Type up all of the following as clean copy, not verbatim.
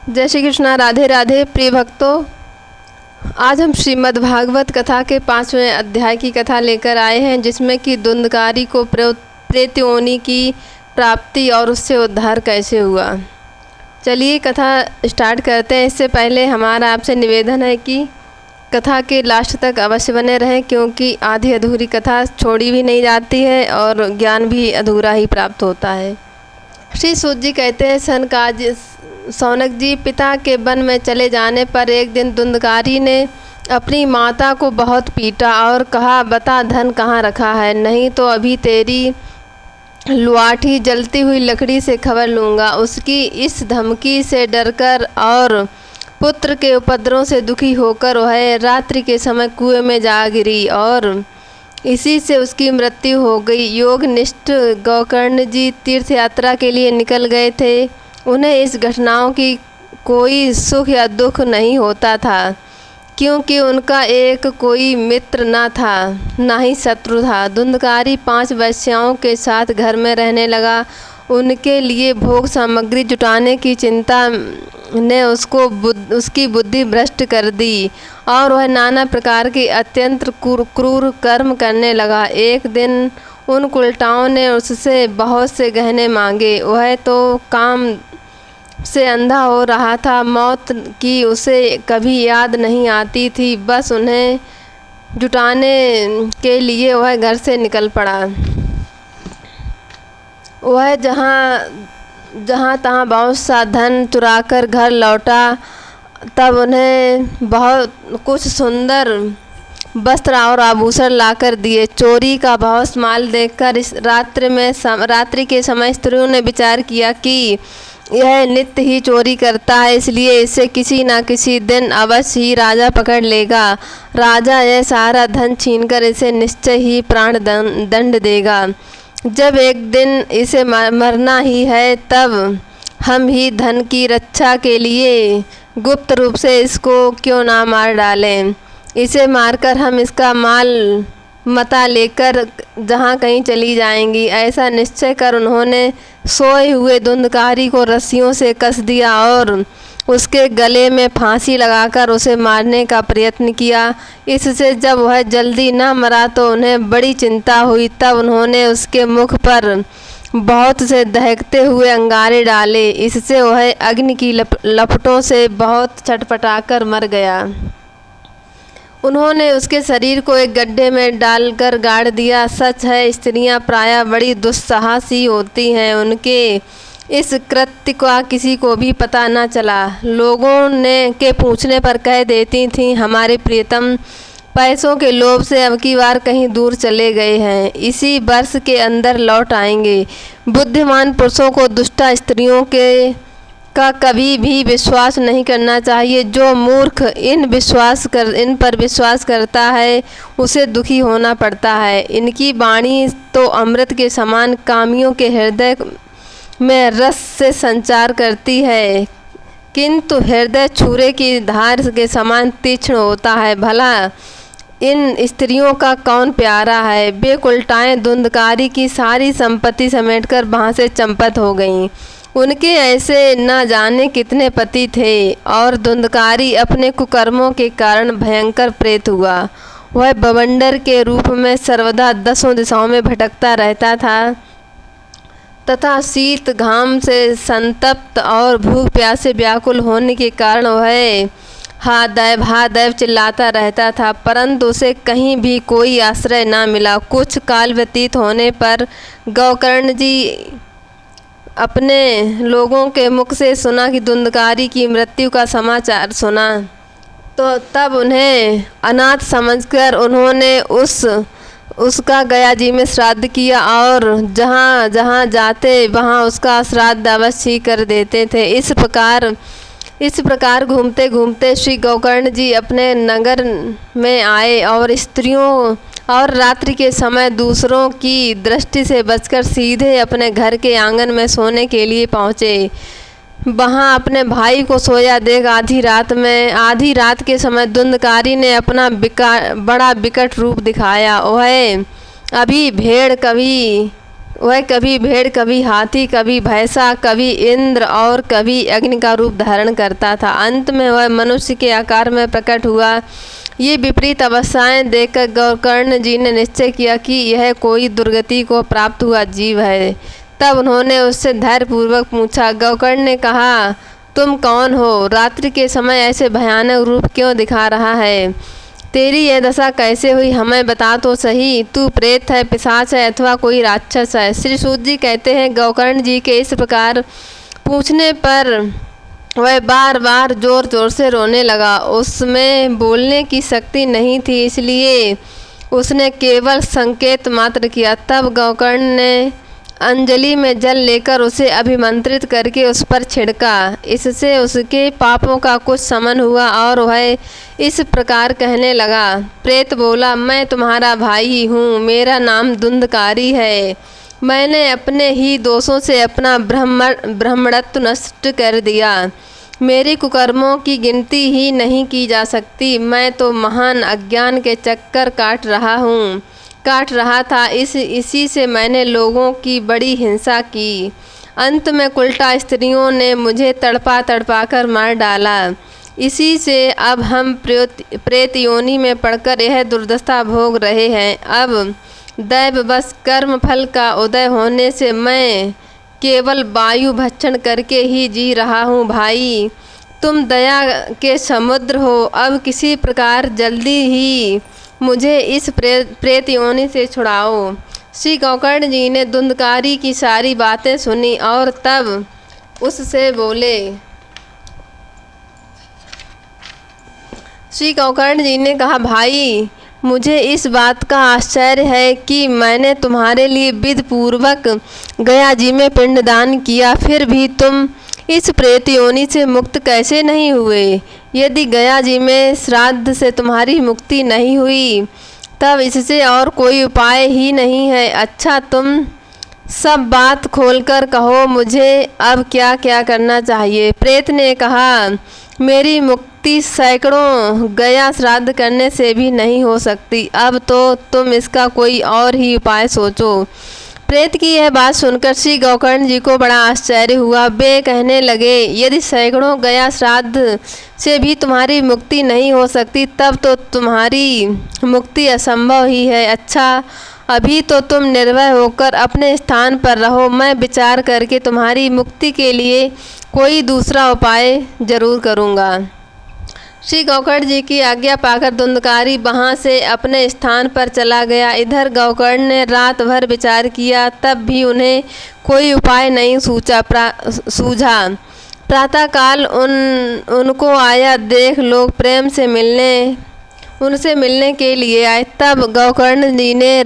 जय श्री कृष्णा। राधे राधे प्रिय भक्तों, आज हम श्रीमद् भागवत कथा के 5वें अध्याय की कथा लेकर आए हैं, जिसमें कि धुंधकारी को प्रेत योनि की प्राप्ति और उससे उद्धार कैसे हुआ। चलिए कथा स्टार्ट करते हैं। इससे पहले हमारा आपसे निवेदन है कि कथा के लास्ट तक अवश्य बने रहें, क्योंकि आधी अधूरी कथा छोड़ी भी नहीं जाती है और ज्ञान भी अधूरा ही प्राप्त होता है। श्री सूत जी कहते हैं, सनकादिक सौनक जी, पिता के वन में चले जाने पर एक दिन धुंधकारी ने अपनी माता को बहुत पीटा और कहा, बता धन कहाँ रखा है, नहीं तो अभी तेरी लुआठी जलती हुई लकड़ी से खबर लूँगा। उसकी इस धमकी से डरकर और पुत्र के उपद्रव से दुखी होकर वह रात्रि के समय कुएं में जा गिरी और इसी से उसकी मृत्यु हो गई। योगनिष्ठ गोकर्ण जी तीर्थ यात्रा के लिए निकल गए थे। उन्हें इस घटनाओं की कोई सुख या दुख नहीं होता था, क्योंकि उनका एक कोई मित्र न था, न ही शत्रु था। धुंधकारी 5 वैश्याओं के साथ घर में रहने लगा। उनके लिए भोग सामग्री जुटाने की चिंता ने उसकी बुद्धि भ्रष्ट कर दी और वह नाना प्रकार के अत्यंत क्रूर कर्म करने लगा। एक दिन उन कुलटाओं ने उससे बहुत से गहने मांगे। वह तो काम से अंधा हो रहा था। मौत की उसे कभी याद नहीं आती थी। बस उन्हें जुटाने के लिए वह घर से निकल पड़ा। वह जहाँ तहाँ बहुत सा धन चुराकर घर लौटा। तब उन्हें बहुत कुछ सुंदर वस्त्र और आभूषण लाकर दिए। चोरी का बहुत माल देखकर इस रात्रि के समय स्त्रियों ने विचार किया कि यह नित्य ही चोरी करता है, इसलिए इसे किसी न किसी दिन अवश्य ही राजा पकड़ लेगा। राजा यह सारा धन छीनकर इसे निश्चय ही प्राण दंड देगा। जब एक दिन इसे मरना ही है, तब हम ही धन की रक्षा के लिए गुप्त रूप से इसको क्यों ना मार डालें। इसे मारकर हम इसका माल मता लेकर जहाँ कहीं चली जाएंगी। ऐसा निश्चय कर उन्होंने सोए हुए धुंधकारी को रस्सियों से कस दिया और उसके गले में फांसी लगाकर उसे मारने का प्रयत्न किया। इससे जब वह जल्दी न मरा तो उन्हें बड़ी चिंता हुई। तब उन्होंने उसके मुख पर बहुत से दहकते हुए अंगारे डाले। इससे वह अग्नि की लपटों से बहुत छटपटाकर मर गया। उन्होंने उसके शरीर को एक गड्ढे में डालकर गाड़ दिया। सच है, स्त्रियां प्रायः बड़ी दुस्साहसी होती हैं। उनके इस कृत्य का किसी को भी पता न चला। लोगों ने के पूछने पर कह देती थीं, हमारे प्रियतम पैसों के लोभ से अब की बार कहीं दूर चले गए हैं, इसी वर्ष के अंदर लौट आएंगे। बुद्धिमान पुरुषों को दुष्टा स्त्रियों का कभी भी विश्वास नहीं करना चाहिए। जो मूर्ख इन पर विश्वास करता है, उसे दुखी होना पड़ता है। इनकी वाणी तो अमृत के समान कामियों के हृदय में रस से संचार करती है, किंतु हृदय छुरे की धार के समान तीक्ष्ण होता है। भला इन स्त्रियों का कौन प्यारा है। वे कुलटाएं धुंधकारी की सारी संपत्ति समेटकर वहाँ से चंपत हो गईं। उनके ऐसे न जाने कितने पति थे और धुंधकारी अपने कुकर्मों के कारण भयंकर प्रेत हुआ। वह बवंडर के रूप में सर्वदा 10 दिशाओं में भटकता रहता था तथा शीत घाम से संतप्त और भूख प्यास से व्याकुल होने के कारण वह हा दैव चिल्लाता रहता था, परंतु उसे कहीं भी कोई आश्रय न मिला। कुछ काल व्यतीत होने पर गोकर्ण जी अपने लोगों के मुख से सुना कि धुंधकारी की मृत्यु का समाचार सुना, तो तब उन्हें अनाथ समझकर उन्होंने उसका गया जी में श्राद्ध किया और जहाँ जहाँ जाते वहाँ उसका श्राद्ध अवश्य ही कर देते थे। इस प्रकार घूमते घूमते श्री गोकर्ण जी अपने नगर में आए और स्त्रियों और रात्रि के समय दूसरों की दृष्टि से बचकर सीधे अपने घर के आंगन में सोने के लिए पहुँचे। वहाँ अपने भाई को सोया देख आधी रात के समय धुंधकारी ने अपना बड़ा विकट रूप दिखाया। वह अभी भेड़ कभी वह कभी भेड़, कभी हाथी, कभी भैंसा, कभी इंद्र और कभी अग्नि का रूप धारण करता था। अंत में वह मनुष्य के आकार में प्रकट हुआ। ये विपरीत अवस्थाएं देखकर गोकर्ण जी ने निश्चय किया कि यह कोई दुर्गति को प्राप्त हुआ जीव है। तब उन्होंने उससे धैर्यपूर्वक पूछा। गोकर्ण ने कहा, तुम कौन हो? रात्रि के समय ऐसे भयानक रूप क्यों दिखा रहा है? तेरी यह दशा कैसे हुई, हमें बता तो सही। तू प्रेत है, पिशाच है अथवा कोई राक्षस है? श्री सूत जी कहते हैं, गोकर्ण जी के इस प्रकार पूछने पर वह बार बार जोर जोर से रोने लगा। उसमें बोलने की शक्ति नहीं थी, इसलिए उसने केवल संकेत मात्र किया। तब गोकर्ण ने अंजलि में जल लेकर उसे अभिमंत्रित करके उस पर छिड़का। इससे उसके पापों का कुछ शमन हुआ और वह इस प्रकार कहने लगा। प्रेत बोला, मैं तुम्हारा भाई हूँ, मेरा नाम धुंधकारी है। मैंने अपने ही दोषों से अपना ब्राह्मणत्व नष्ट कर दिया। मेरी कुकर्मों की गिनती ही नहीं की जा सकती। मैं तो महान अज्ञान के चक्कर काट रहा था। इसी से मैंने लोगों की बड़ी हिंसा की। अंत में उल्टा स्त्रियों ने मुझे तड़पा तड़पा कर मार डाला। इसी से अब हम प्रेत योनि में पड़कर यह दुर्दशा भोग रहे हैं। अब दैववश कर्म फल का उदय होने से मैं केवल वायु भक्षण करके ही जी रहा हूँ। भाई, तुम दया के समुद्र हो, अब किसी प्रकार जल्दी ही मुझे इस प्रेत योनि से छुड़ाओ। श्री गोकर्ण जी ने धुंधकारी की सारी बातें सुनी और तब उससे बोले। श्री गोकर्ण जी ने कहा, भाई, मुझे इस बात का आश्चर्य है कि मैंने तुम्हारे लिए विधि पूर्वक गया जी में पिंडदान किया, फिर भी तुम इस प्रेत योनि से मुक्त कैसे नहीं हुए? यदि गया जी में श्राद्ध से तुम्हारी मुक्ति नहीं हुई, तब इससे और कोई उपाय ही नहीं है। अच्छा, तुम सब बात खोलकर कहो, मुझे अब क्या क्या करना चाहिए? प्रेत ने कहा, मेरी मुक्ति सैकड़ों गया श्राद्ध करने से भी नहीं हो सकती। अब तो तुम इसका कोई और ही उपाय सोचो। प्रेत की यह बात सुनकर श्री गोकर्ण जी को बड़ा आश्चर्य हुआ। वे कहने लगे, यदि सैकड़ों गया श्राद्ध से भी तुम्हारी मुक्ति नहीं हो सकती, तब तो तुम्हारी मुक्ति असंभव ही है। अच्छा, अभी तो तुम निर्भय होकर अपने स्थान पर रहो। मैं विचार करके तुम्हारी मुक्ति के लिए कोई दूसरा उपाय जरूर करूँगा। श्री गोकर्ण जी की आज्ञा पाकर धुंधकारी वहाँ से अपने स्थान पर चला गया। इधर गोकर्ण ने रात भर विचार किया, तब भी उन्हें कोई उपाय नहीं सूझा। प्रातःकाल उनको आया देख लोग प्रेम से उनसे मिलने के लिए आए। तब गोकर्ण जी ने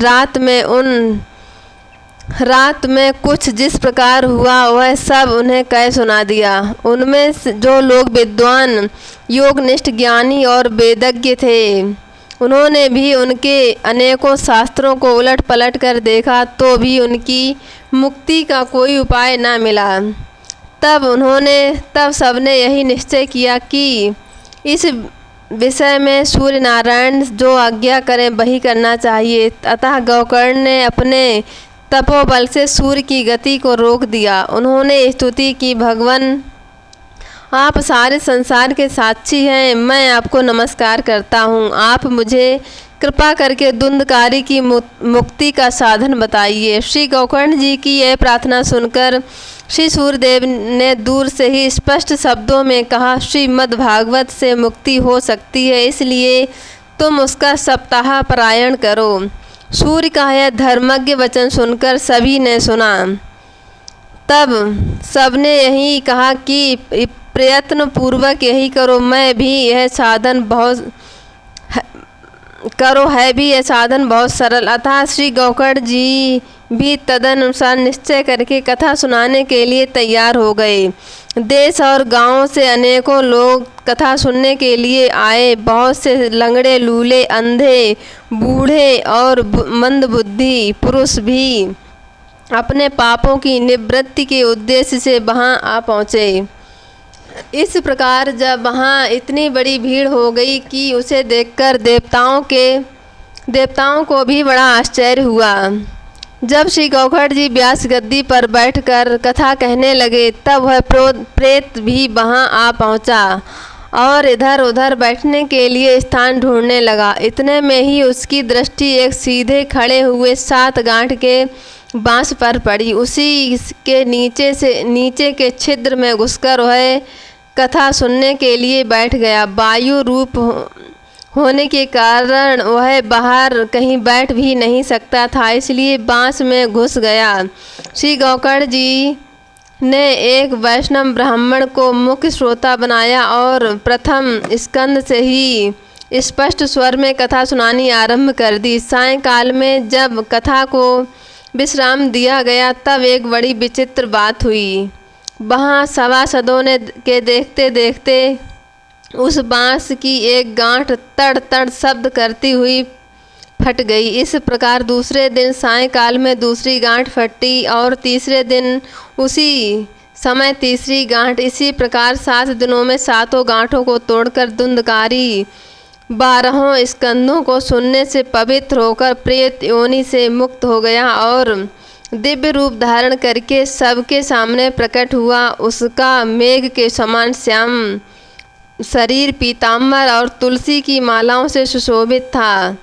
रात में कुछ जिस प्रकार हुआ वह सब उन्हें कह सुना दिया। उनमें जो लोग विद्वान, योगनिष्ठ, ज्ञानी और वेदज्ञ थे, उन्होंने भी उनके अनेकों शास्त्रों को उलट पलट कर देखा, तो भी उनकी मुक्ति का कोई उपाय न मिला। तब सबने यही निश्चय किया कि इस विषय में सूर्य नारायण जो आज्ञा करें वही करना चाहिए। अतः गोकर्ण ने अपने तपोबल से सूर्य की गति को रोक दिया। उन्होंने स्तुति की, भगवान, आप सारे संसार के साक्षी हैं, मैं आपको नमस्कार करता हूँ। आप मुझे कृपा करके धुंधकारी की मुक्ति का साधन बताइए। श्री गोकर्ण जी की यह प्रार्थना सुनकर श्री सूर्यदेव ने दूर से ही स्पष्ट शब्दों में कहा, श्रीमद् भागवत से मुक्ति हो सकती है, इसलिए तुम उसका सप्ताह पारायण करो। सूर्य का यह धर्मज्ञ वचन सुनकर सभी ने सुना। तब सबने यही कहा कि प्रयत्न पूर्वक यही करो, मैं भी यह साधन बहुत सरल। अतः श्री गोकर्ण जी भी तदनुसार निश्चय करके कथा सुनाने के लिए तैयार हो गए। देश और गांवों से अनेकों लोग कथा सुनने के लिए आए। बहुत से लंगड़े, लूले, अंधे, बूढ़े और मंदबुद्धि पुरुष भी अपने पापों की निवृत्ति के उद्देश्य से वहां आ पहुँचे। इस प्रकार जब वहाँ इतनी बड़ी भीड़ हो गई कि उसे देखकर देवताओं को भी बड़ा आश्चर्य हुआ। जब श्री गौखड़ जी व्यास गद्दी पर बैठकर कथा कहने लगे तब वह प्रेत भी वहां आ पहुंचा और इधर उधर बैठने के लिए स्थान ढूंढने लगा। इतने में ही उसकी दृष्टि एक सीधे खड़े हुए 7 गांठ के बांस पर पड़ी। उसी के नीचे के छिद्र में घुसकर वह कथा सुनने के लिए बैठ गया। वायु रूप होने के कारण वह बाहर कहीं बैठ भी नहीं सकता था, इसलिए बांस में घुस गया। श्री गौकर्ण जी ने एक वैष्णव ब्राह्मण को मुख्य श्रोता बनाया और प्रथम स्कंद से ही स्पष्ट स्वर में कथा सुनानी आरंभ कर दी। सायंकाल में जब कथा को विश्राम दिया गया तब एक बड़ी विचित्र बात हुई। वहाँ सभासदों के देखते देखते उस बांस की एक गांठ तड़ तड़ शब्द करती हुई फट गई। इस प्रकार दूसरे दिन सायंकाल में दूसरी गांठ फटी और तीसरे दिन उसी समय तीसरी गांठ। इसी प्रकार 7 दिनों में 7 गांठों को तोड़कर धुंधकारी 12 स्कंदों को सुनने से पवित्र होकर प्रेत योनि से मुक्त हो गया और दिव्य रूप धारण करके सबके सामने प्रकट हुआ। उसका मेघ के समान श्याम शरीर पीताम्बर और तुलसी की मालाओं से सुशोभित था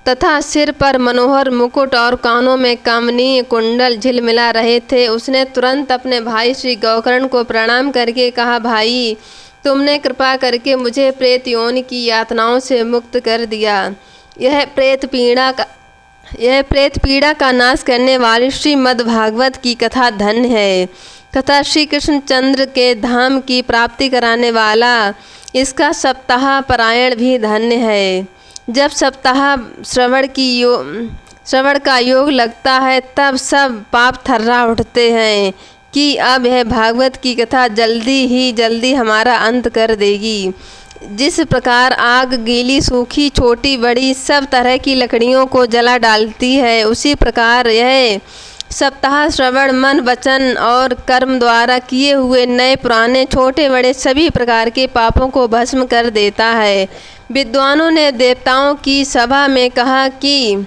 तथा सिर पर मनोहर मुकुट और कानों में कमनीय कुंडल झिलमिला रहे थे। उसने तुरंत अपने भाई श्री गौकर्ण को प्रणाम करके कहा, भाई, तुमने कृपा करके मुझे प्रेत योनि की यातनाओं से मुक्त कर दिया। यह प्रेत पीड़ा का नाश करने वाली श्रीमद्भागवत की कथा धन्य है तथा श्री कृष्णचंद्र के धाम की प्राप्ति कराने वाला इसका सप्ताह पारायण भी धन्य है। जब सप्ताह श्रवण का योग लगता है तब सब पाप थर्रा उठते हैं कि अब यह भागवत की कथा जल्दी हमारा अंत कर देगी। जिस प्रकार आग गीली सूखी छोटी बड़ी सब तरह की लकड़ियों को जला डालती है, उसी प्रकार यह सप्ताह श्रवण मन वचन और कर्म द्वारा किए हुए नए पुराने छोटे बड़े सभी प्रकार के पापों को भस्म कर देता है। विद्वानों ने देवताओं की सभा में कहा कि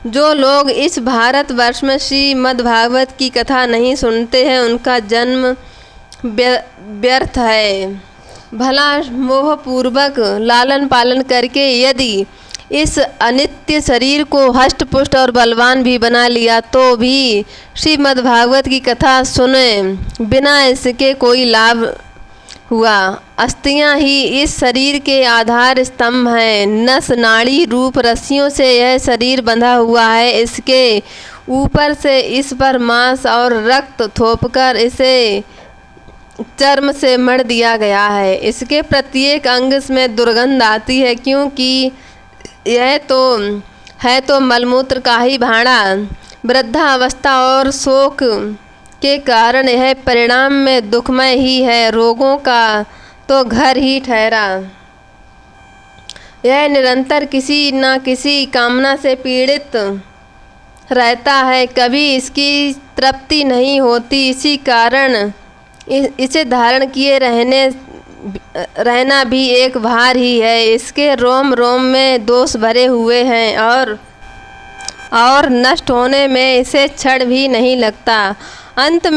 जो लोग इस भारतवर्ष में श्रीमद्भागवत की कथा नहीं सुनते हैं उनका जन्म व्यर्थ है। भला मोहपूर्वक लालन पालन करके यदि इस अनित्य शरीर को हष्ट पुष्ट और बलवान भी बना लिया तो भी श्रीमद्भागवत की कथा सुने बिना इसके कोई लाभ हुआ। अस्थियां ही इस शरीर के आधार स्तंभ हैं। नस नाड़ी रूप रस्सियों से यह शरीर बंधा हुआ है। इसके ऊपर से इस पर मांस और रक्त थोपकर इसे चर्म से मढ़ दिया गया है। इसके प्रत्येक अंग में दुर्गंध आती है क्योंकि यह तो मलमूत्र का ही भाड़ा। वृद्धावस्था और शोक के कारण यह परिणाम में दुखमय ही है। रोगों का तो घर ही ठहरा। यह निरंतर किसी न किसी कामना से पीड़ित रहता है, कभी इसकी तृप्ति नहीं होती। इसी कारण इसे धारण किए रहना भी एक भार ही है। इसके रोम रोम में दोष भरे हुए हैं और नष्ट होने में इसे क्षण भी नहीं लगता। अंत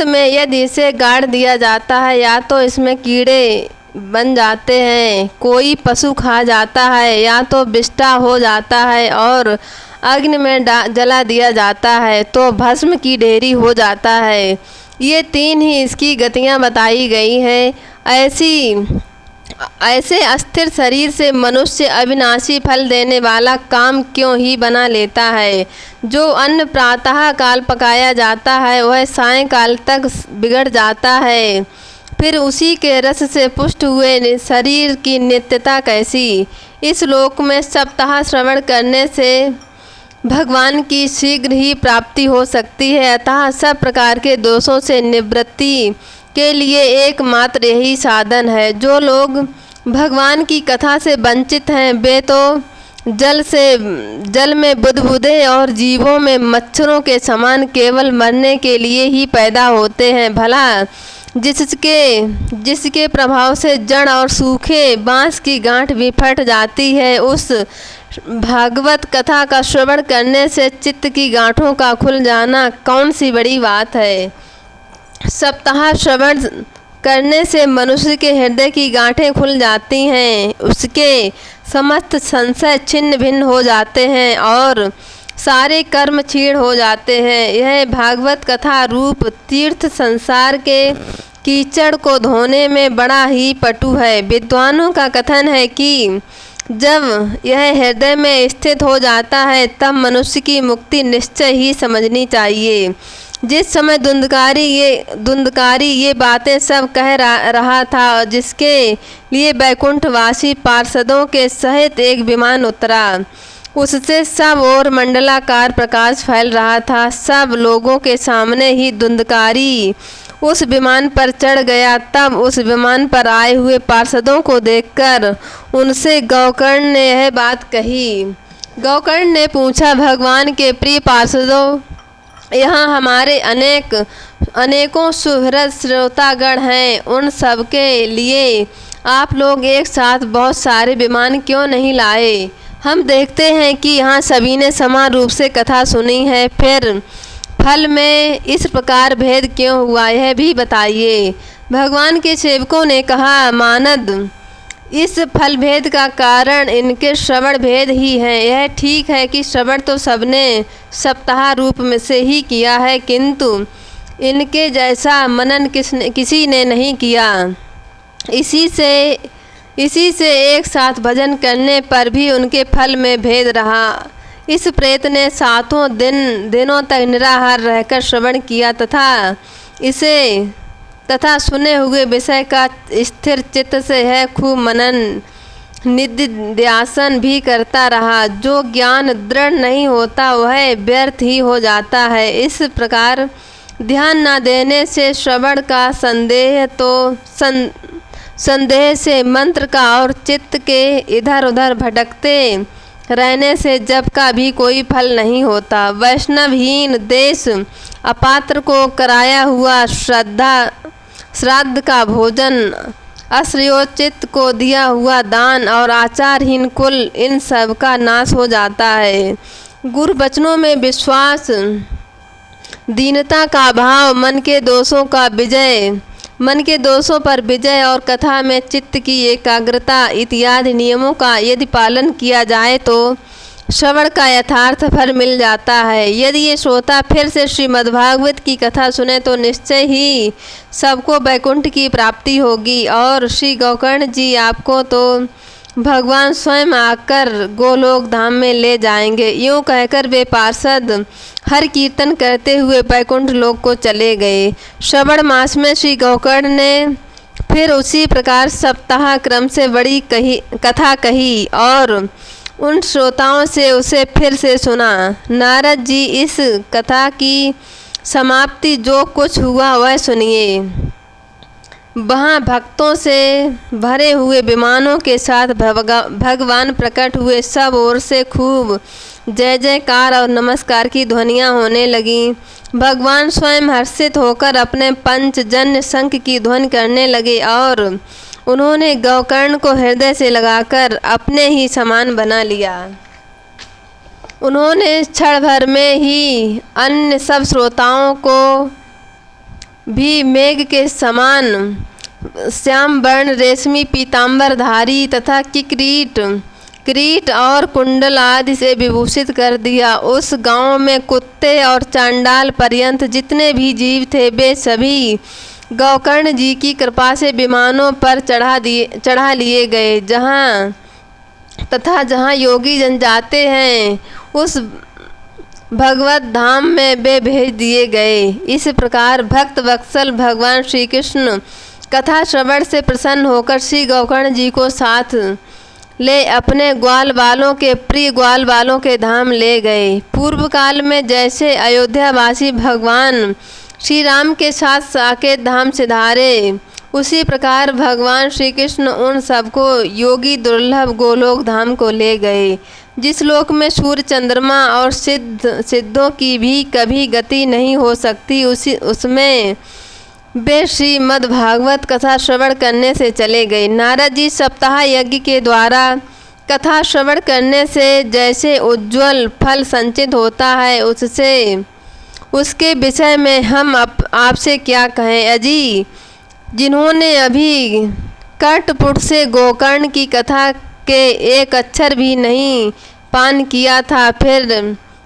में यदि इसे गाड़ दिया जाता है या तो इसमें कीड़े बन जाते हैं, कोई पशु खा जाता है, या तो विष्टा हो जाता है और अग्नि में जला दिया जाता है तो भस्म की ढेरी हो जाता है। ये 3 ही इसकी गतियाँ बताई गई हैं। ऐसे अस्थिर शरीर से मनुष्य अविनाशी फल देने वाला काम क्यों ही बना लेता है। जो अन्न प्रातः काल पकाया जाता है वह सायंकाल तक बिगड़ जाता है, फिर उसी के रस से पुष्ट हुए शरीर की नित्यता कैसी। इस लोक में सप्ताह श्रवण करने से भगवान की शीघ्र ही प्राप्ति हो सकती है। अतः सब प्रकार के दोषों से निवृत्ति के लिए एकमात्र यही साधन है। जो लोग भगवान की कथा से वंचित हैं वे तो जल में बुदबुदे और जीवों में मच्छरों के समान केवल मरने के लिए ही पैदा होते हैं। भला जिसके प्रभाव से जड़ और सूखे बांस की गांठ भी फट जाती है, उस भागवत कथा का श्रवण करने से चित्त की गांठों का खुल जाना कौन सी बड़ी बात है। सप्ताह श्रवण करने से मनुष्य के हृदय की गांठें खुल जाती हैं, उसके समस्त संशय छिन्न भिन्न हो जाते हैं और सारे कर्म क्षीण हो जाते हैं। यह भागवत कथा रूप तीर्थ संसार के कीचड़ को धोने में बड़ा ही पटु है। विद्वानों का कथन है कि जब यह हृदय में स्थित हो जाता है तब मनुष्य की मुक्ति निश्चय ही समझनी चाहिए। जिस समय धुंधकारी ये बातें सब कह रहा था, जिसके लिए बैकुंठवासी पार्षदों के सहित एक विमान उतरा, उससे सब और मंडलाकार प्रकाश फैल रहा था। सब लोगों के सामने ही धुंधकारी उस विमान पर चढ़ गया। तब उस विमान पर आए हुए पार्षदों को देखकर उनसे गौकर्ण ने यह बात कही। गौकर्ण ने पूछा, भगवान के प्रिय पार्षदों, यहाँ हमारे अनेकों सुहृद श्रोतागण हैं, उन सब के लिए आप लोग एक साथ बहुत सारे विमान क्यों नहीं लाए? हम देखते हैं कि यहाँ सभी ने समान रूप से कथा सुनी है, फिर फल में इस प्रकार भेद क्यों हुआ, यह भी बताइए। भगवान के सेवकों ने कहा, मानद, इस फल भेद का कारण इनके श्रवण भेद ही है। यह ठीक है कि श्रवण तो सबने सप्ताह रूप में से ही किया है, किंतु इनके जैसा मनन किसी ने नहीं किया। इसी से एक साथ भजन करने पर भी उनके फल में भेद रहा। इस प्रेत ने 7 दिनों तक निराहार रहकर श्रवण किया तथा सुने हुए विषय का स्थिर चित्त से है खूब मनन निधिध्यासन भी करता रहा। जो ज्ञान दृढ़ नहीं होता वह व्यर्थ ही हो जाता है। इस प्रकार ध्यान न देने से श्रवण का संदेह से मंत्र का और चित्त के इधर उधर भटकते रहने से जप का भी कोई फल नहीं होता। वैष्णवहीन देश अपात्र को कराया हुआ श्राद्ध का भोजन, अश्रयोचित को दिया हुआ दान और आचारहीन कुल, इन सब का नाश हो जाता है। गुरु वचनों में विश्वास, दीनता का भाव, मन के दोषों पर विजय और कथा में चित्त की एकाग्रता इत्यादि नियमों का यदि पालन किया जाए तो श्रवण का यथार्थ फल मिल जाता है। यदि ये श्रोता फिर से श्रीमद्भागवत की कथा सुने तो निश्चय ही सबको वैकुंठ की प्राप्ति होगी और श्री गौकर्ण जी आपको तो भगवान स्वयं आकर गोलोक धाम में ले जाएंगे। यूँ कहकर वे पार्षद हर कीर्तन करते हुए वैकुंठ लोक को चले गए। श्रवण मास में श्री गौकर्ण ने फिर उसी प्रकार सप्ताह क्रम से बड़ी कथा कही और उन श्रोताओं से उसे फिर से सुना। नारद जी, इस कथा की समाप्ति जो कुछ हुआ वह सुनिए। वहाँ भक्तों से भरे हुए विमानों के साथ भगवान प्रकट हुए। सब ओर से खूब जय जयकार और नमस्कार की ध्वनियाँ होने लगीं। भगवान स्वयं हर्षित होकर अपने पंचजन्य शंख की ध्वनि करने लगे और उन्होंने गौकर्ण को हृदय से लगाकर अपने ही समान बना लिया। उन्होंने क्षण भर में ही अन्य सब श्रोताओं को भी मेघ के समान श्याम वर्ण रेशमी पीताम्बरधारी तथा किरीट और कुंडल आदि से विभूषित कर दिया। उस गांव में कुत्ते और चांडाल पर्यंत जितने भी जीव थे वे सभी गौकर्ण जी की कृपा से विमानों पर चढ़ा लिए गए। जहाँ योगी जन जाते हैं उस भगवत धाम में वे भेज दिए गए। इस प्रकार भक्त वत्सल भगवान श्री कृष्ण कथा श्रवण से प्रसन्न होकर श्री गौकर्ण जी को साथ ले अपने ग्वाल वालों के धाम ले गए। पूर्व काल में जैसे अयोध्यावासी भगवान श्री राम के साथ साकेत धाम सिधारे, उसी प्रकार भगवान श्री कृष्ण उन सबको योगी दुर्लभ गोलोक धाम को ले गए, जिस लोक में सूर्य चंद्रमा और सिद्धों की भी कभी गति नहीं हो सकती। उसमें वे श्रीमद्भागवत कथा श्रवण करने से चले गए। नारद जी सप्ताह यज्ञ के द्वारा कथा श्रवण करने से जैसे उज्ज्वल फल संचित होता है, उसके विषय में हम आपसे क्या कहें अजी। जिन्होंने अभी कटपुट से गोकर्ण की कथा के एक अक्षर भी नहीं पान किया था,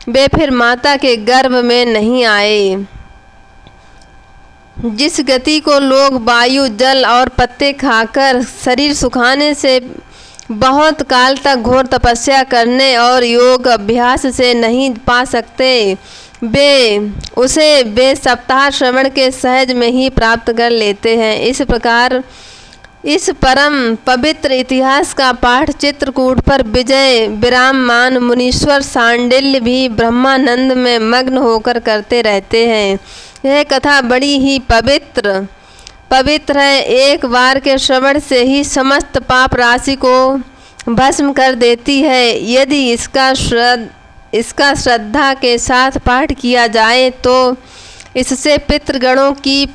वे फिर माता के गर्भ में नहीं आए। जिस गति को लोग वायु, जल और पत्ते खाकर शरीर सुखाने से बहुत काल तक घोर तपस्या करने और योग अभ्यास से नहीं पा सकते, वे सप्ताह श्रवण के सहज में ही प्राप्त कर लेते हैं। इस प्रकार इस परम पवित्र इतिहास का पाठ चित्रकूट पर विजय विराममान मुनीश्वर सांडिल्य भी ब्रह्मानंद में मग्न होकर करते रहते हैं। यह कथा बड़ी ही पवित्र है। एक बार के श्रवण से ही समस्त पाप राशि को भस्म कर देती है। यदि इसका श्रद्धा के साथ पाठ किया जाए तो इससे पितृगणों की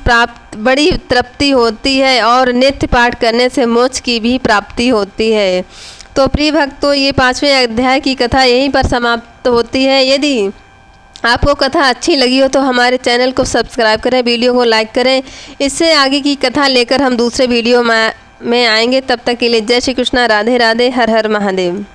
बड़ी तृप्ति होती है और नित्य पाठ करने से मोक्ष की भी प्राप्ति होती है। तो प्रिय भक्तों, ये 5वें अध्याय की कथा यहीं पर समाप्त होती है। यदि आपको कथा अच्छी लगी हो तो हमारे चैनल को सब्सक्राइब करें, वीडियो को लाइक करें। इससे आगे की कथा लेकर हम दूसरे वीडियो में आएंगे। तब तक के लिए जय श्री कृष्णा, राधे राधे, हर हर महादेव।